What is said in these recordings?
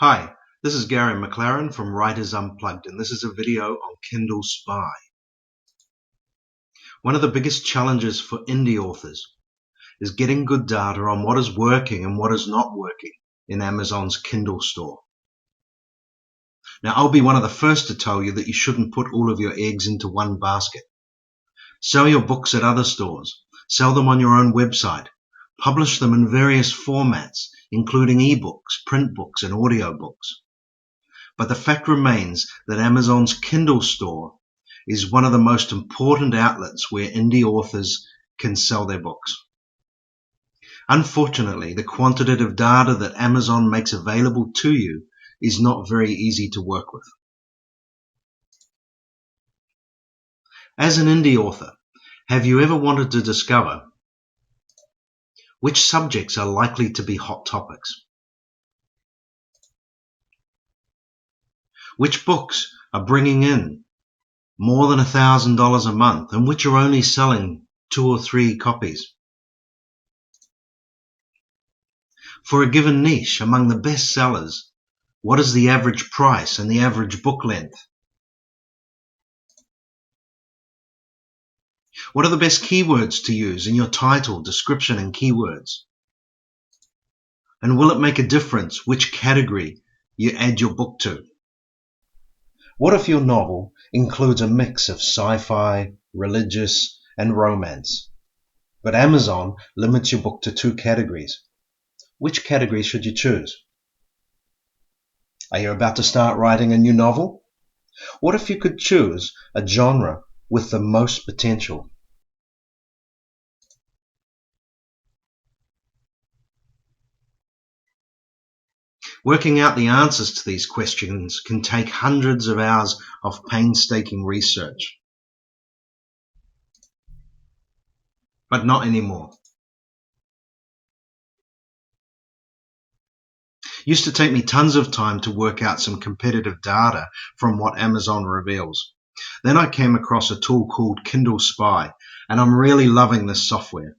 Hi, this is Gary McLaren from Writers Unplugged, and this is a video on KindleSpy. One of the biggest challenges for indie authors is getting good data on what is working and what is not working in Amazon's Kindle store. Now, I'll be one of the first to tell you that you shouldn't put all of your eggs into one basket. Sell your books at other stores. Sell them on your own website. Publish them in various formats, including ebooks, print books, and audiobooks. But the fact remains that Amazon's Kindle store is one of the most important outlets where indie authors can sell their books. Unfortunately, the quantitative data that Amazon makes available to you is not very easy to work with. As an indie author, have you ever wanted to discover which subjects are likely to be hot topics? Which books are bringing in more than $1,000 a month and which are only selling 2 or 3 copies? For a given niche, among the best sellers, what is the average price and the average book length? What are the best keywords to use in your title, description, and keywords? And will it make a difference which category you add your book to? What if your novel includes a mix of sci-fi, religious, and romance? But Amazon limits your book to 2 categories. Which category should you choose? Are you about to start writing a new novel? What if you could choose a genre with the most potential? Working out the answers to these questions can take hundreds of hours of painstaking research. But not anymore. It used to take me tons of time to work out some competitive data from what Amazon reveals. Then I came across a tool called KindleSpy, and I'm really loving this software.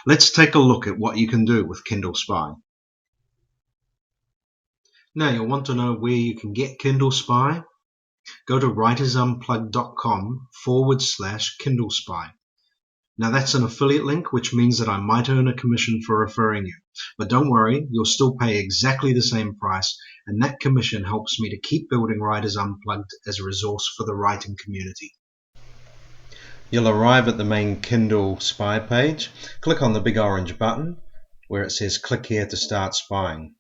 Let's take a look at what you can do with KindleSpy. Now you'll want to know where you can get KindleSpy. Go to writersunplugged.com/KindleSpy. Now that's an affiliate link, which means that I might earn a commission for referring you. But don't worry, you'll still pay exactly the same price, and that commission helps me to keep building Writers Unplugged as a resource for the writing community. You'll arrive at the main KindleSpy page. Click on the big orange button where it says click here to start spying.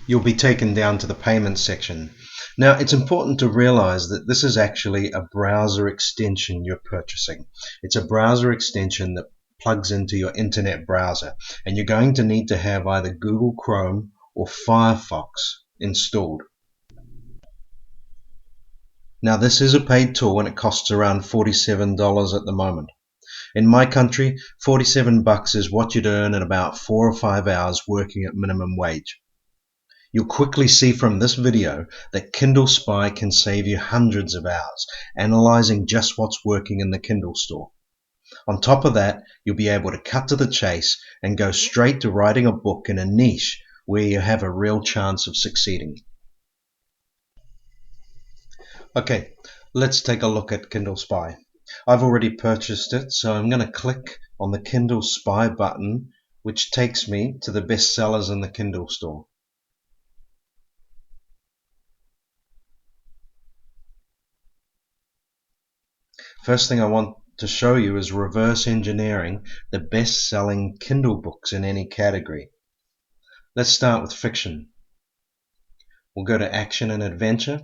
You'll be taken down to the payment section. Now, it's important to realize that this is actually a browser extension you're purchasing. It's a browser extension that plugs into your internet browser, and you're going to need to have either Google Chrome or Firefox installed. Now, this is a paid tool and it costs around $47 at the moment. In my country, $47 is what you'd earn in about 4 or 5 hours working at minimum wage. You'll quickly see from this video that KindleSpy can save you hundreds of hours analyzing just what's working in the Kindle store. On top of that, you'll be able to cut to the chase and go straight to writing a book in a niche where you have a real chance of succeeding. Okay, let's take a look at KindleSpy. I've already purchased it, so I'm going to click on the KindleSpy button, which takes me to the best sellers in the Kindle store. First thing I want to show you is reverse engineering the best-selling Kindle books in any category. Let's start with fiction. We'll go to action and adventure.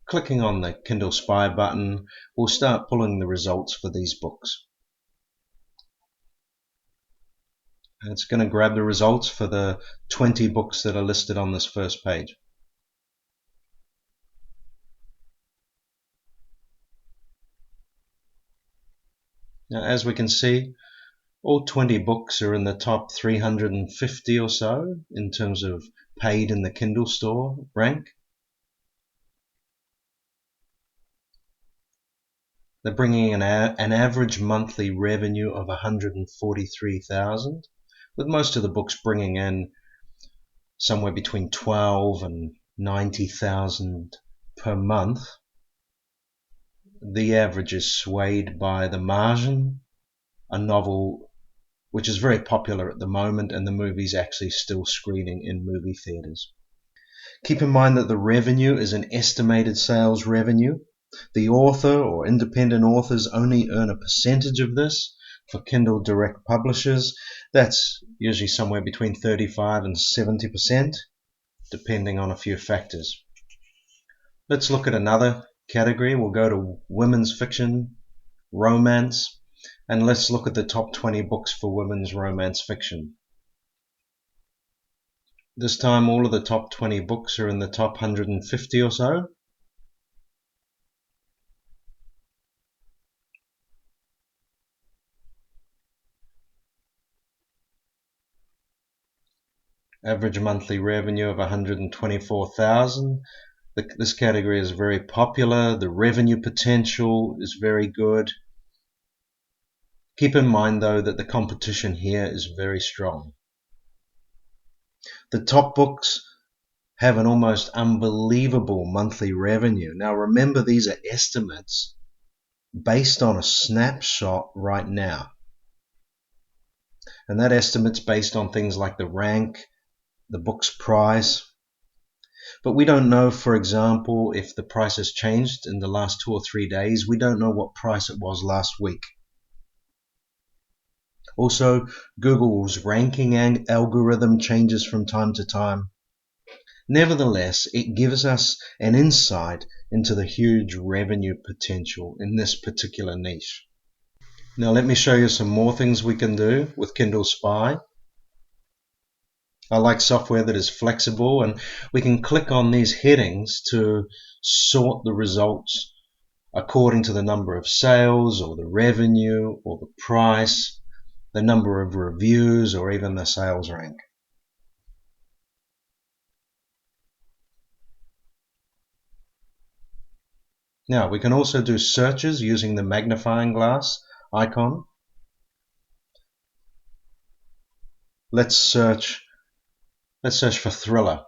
Clicking on the KindleSpy button, we'll start pulling the results for these books. And it's going to grab the results for the 20 books that are listed on this first page. Now, as we can see, all 20 books are in the top 350 or so in terms of paid in the Kindle store rank. They're bringing in an average monthly revenue of $143,000, with most of the books bringing in somewhere between $12,000 and $90,000 per month. The average is swayed by The Martian, a novel which is very popular at the moment, and the movie's actually still screening in movie theaters. Keep in mind that the revenue is an estimated sales revenue. The author or independent authors only earn a percentage of this. For Kindle direct publishers, that's usually somewhere between 35 and 70%, depending on a few factors. Let's look at another category. We'll go to women's fiction, romance, and let's look at the top 20 books for women's romance fiction. This time all of the top 20 books are in the top 150 or so. Average monthly revenue of $124,000. This category is very popular. The revenue potential is very good. Keep in mind though that the competition here is very strong. The top books have an almost unbelievable monthly revenue. Now remember, these are estimates based on a snapshot right now. And that estimate's based on things like the rank, the book's price. But we don't know, for example, if the price has changed in the last 2 or 3 days. We don't know what price it was last week. Also, Google's ranking algorithm changes from time to time. Nevertheless, it gives us an insight into the huge revenue potential in this particular niche. Now let me show you some more things we can do with KindleSpy. I like software that is flexible, and we can click on these headings to sort the results according to the number of sales or the revenue or the price, the number of reviews, or even the sales rank. Now we can also do searches using the magnifying glass icon. Let's search for thriller.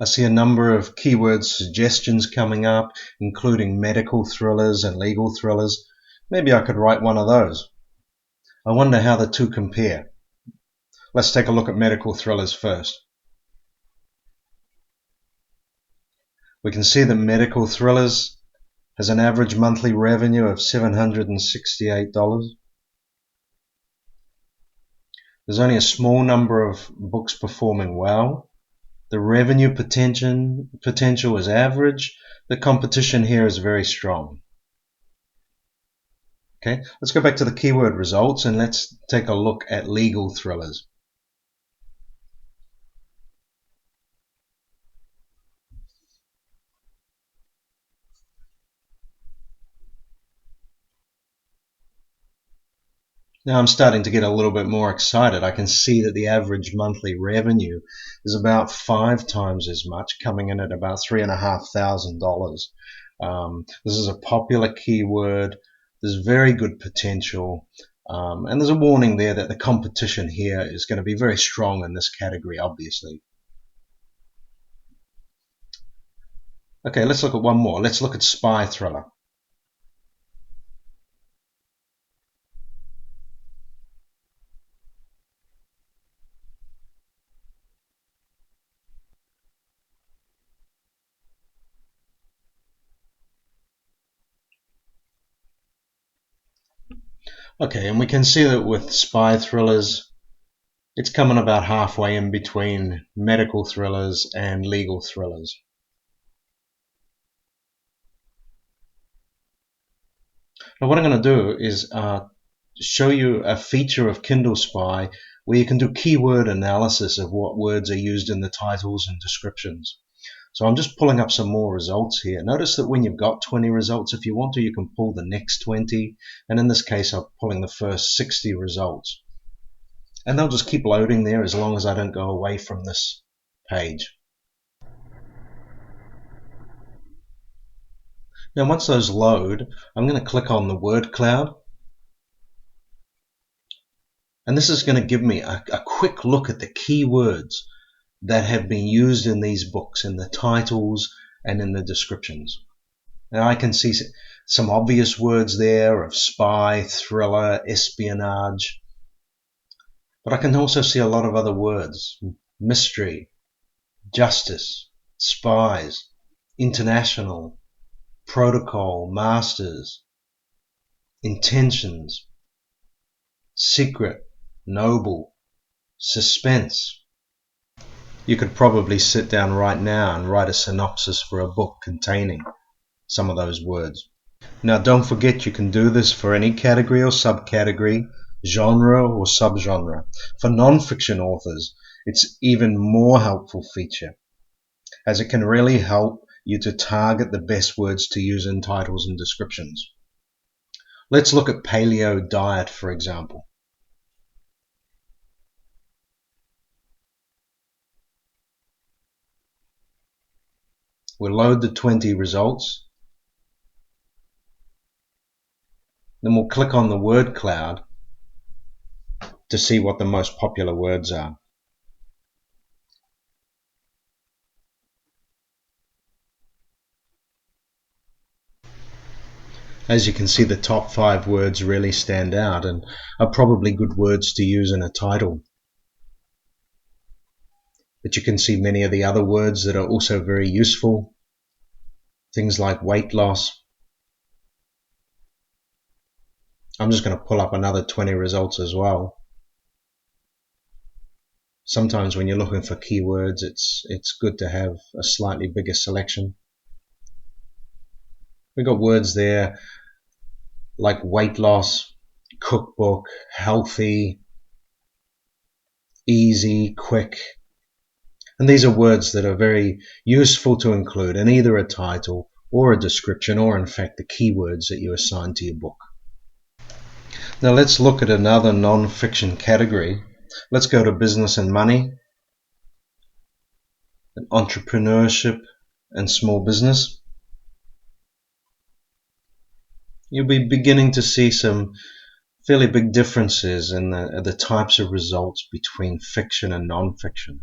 I see a number of keyword suggestions coming up, including medical thrillers and legal thrillers. Maybe I could write one of those. I wonder how the two compare. Let's take a look at medical thrillers first. We can see that medical thrillers has an average monthly revenue of $768. There's only a small number of books performing well. The revenue potential is average. The competition here is very strong. Okay, let's go back to the keyword results and let's take a look at legal thrillers. Now I'm starting to get a little bit more excited. I can see that the average monthly revenue is about 5 times as much, coming in at about $3,500. This is a popular keyword. There's very good potential. And there's a warning there that the competition here is going to be very strong in this category, obviously. Okay, let's look at one more. Let's look at spy thriller. Okay, and we can see that with spy thrillers, it's coming about halfway in between medical thrillers and legal thrillers. Now what I'm going to do is show you a feature of KindleSpy where you can do keyword analysis of what words are used in the titles and descriptions. So I'm just pulling up some more results here. Notice that when you've got 20 results, if you want to, you can pull the next 20. And in this case, I'm pulling the first 60 results. And they'll just keep loading there as long as I don't go away from this page. Now once those load, I'm going to click on the word cloud, and this is going to give me a quick look at the keywords that have been used in these books, in the titles and in the descriptions. Now I can see some obvious words there of spy, thriller, espionage, but I can also see a lot of other words: mystery, justice, spies, international, protocol, masters, intentions, secret, noble, suspense. You could probably sit down right now and write a synopsis for a book containing some of those words. Now don't forget, you can do this for any category or subcategory, genre or subgenre. For non-fiction authors, it's even more helpful feature, as it can really help you to target the best words to use in titles and descriptions. Let's look at paleo diet, for example. We'll load the 20 results. Then we'll click on the word cloud to see what the most popular words are. As you can see, the top 5 words really stand out and are probably good words to use in a title. But you can see many of the other words that are also very useful. Things like weight loss. I'm just going to pull up another 20 results as well. Sometimes when you're looking for keywords, it's good to have a slightly bigger selection. We've got words there like weight loss, cookbook, healthy, easy, quick. And these are words that are very useful to include in either a title or a description, or in fact the keywords that you assign to your book. Now let's look at another non-fiction category. Let's go to business and money, and entrepreneurship and small business. You'll be beginning to see some fairly big differences in the types of results between fiction and non-fiction.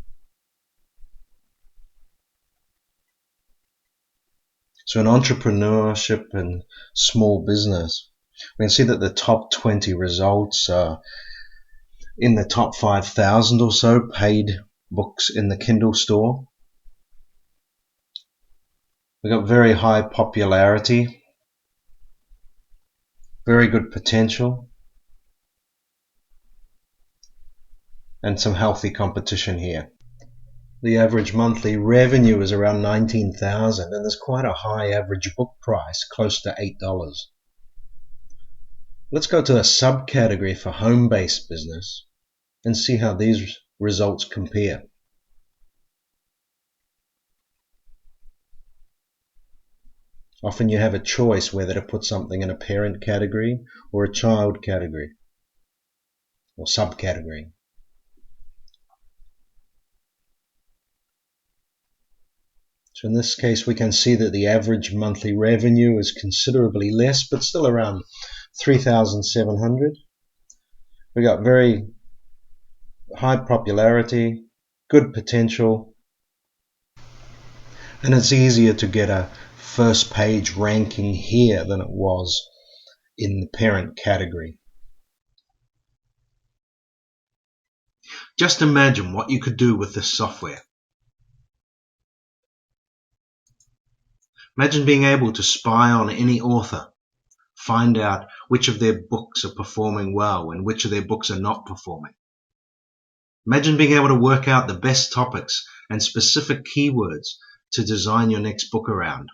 So in entrepreneurship and small business, we can see that the top 20 results are in the top 5,000 or so paid books in the Kindle store. We've got very high popularity, very good potential, and some healthy competition here. The average monthly revenue is around $19,000, and there's quite a high average book price, close to $8. Let's go to a subcategory for home-based business and see how these results compare. Often you have a choice whether to put something in a parent category or a child category or subcategory. So in this case, we can see that the average monthly revenue is considerably less, but still around 3,700. We got very high popularity, good potential, and it's easier to get a first page ranking here than it was in the parent category. Just imagine what you could do with this software. Imagine being able to spy on any author, find out which of their books are performing well and which of their books are not performing. Imagine being able to work out the best topics and specific keywords to design your next book around.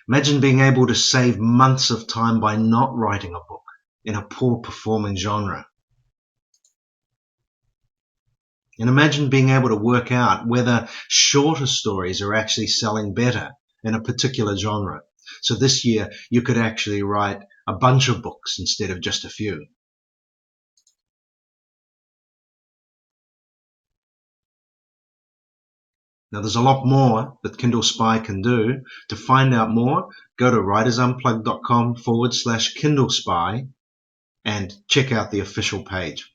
Imagine being able to save months of time by not writing a book in a poor performing genre. And imagine being able to work out whether shorter stories are actually selling better in a particular genre. So this year you could actually write a bunch of books instead of just a few. Now Now, there's a lot more that KindleSpy can do. To find out more, go to writersunplugged.com/KindleSpy and check out the official page.